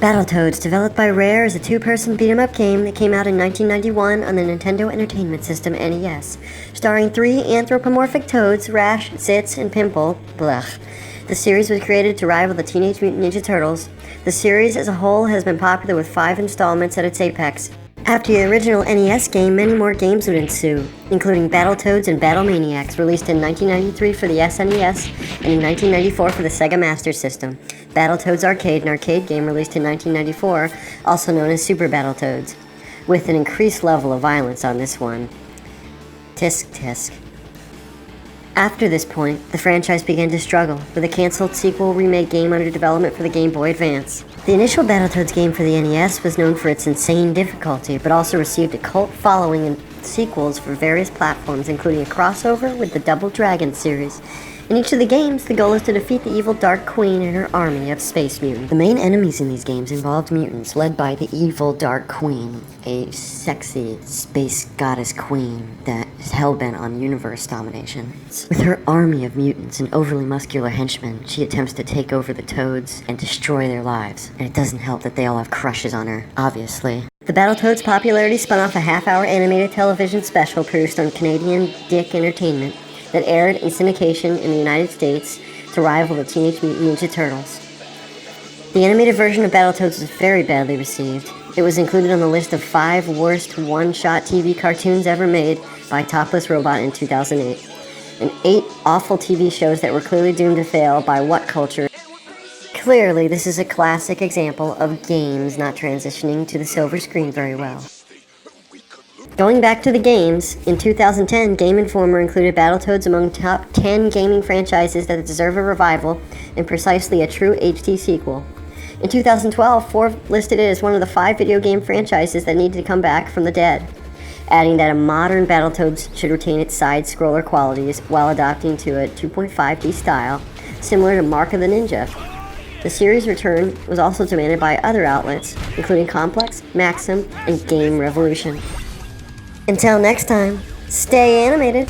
Battletoads, developed by Rare, is a two-person beat-em-up game that came out in 1991 on the Nintendo Entertainment System NES, starring 3 anthropomorphic toads, Rash, Zitz, and Pimple. Blech. The series was created to rival the Teenage Mutant Ninja Turtles. The series as a whole has been popular with 5 installments at its apex. After the original NES game, many more games would ensue, including Battletoads and Battle-maniacs, released in 1993 for the SNES and in 1994 for the Sega Master System. Battletoads Arcade, an arcade game released in 1994, also known as Super Battletoads, with an increased level of violence on this one. Tisk tisk. After this point, the franchise began to struggle, with a cancelled sequel remake game under development for the Game Boy Advance. The initial Battletoads game for the NES was known for its insane difficulty, but also received a cult following and sequels for various platforms, including a crossover with the Double Dragon series. In each of the games, the goal is to defeat the evil Dark Queen and her army of space mutants. The main enemies in these games involved mutants, led by the evil Dark Queen, a sexy space goddess queen that is hellbent on universe domination. With her army of mutants and overly muscular henchmen, she attempts to take over the Toads and destroy their lives. And it doesn't help that they all have crushes on her, obviously. The Battletoads' popularity spun off a half-hour animated television special produced on Canadian Dick Entertainment that aired in syndication in the United States to rival the Teenage Mutant Ninja Turtles. The animated version of Battletoads was very badly received. It was included on the list of 5 worst one-shot TV cartoons ever made by Topless Robot in 2008, and 8 awful TV shows that were clearly doomed to fail by What Culture. Clearly, this is a classic example of games not transitioning to the silver screen very well. Going back to the games, in 2010, Game Informer included Battletoads among top 10 gaming franchises that deserve a revival and precisely a true HD sequel. In 2012, Forbes listed it as one of the 5 video game franchises that needed to come back from the dead, adding that a modern Battletoads should retain its side-scroller qualities while adapting to a 2.5D style, similar to Mark of the Ninja. The series' return was also demanded by other outlets, including Complex, Maxim, and Game Revolution. Until next time, stay animated!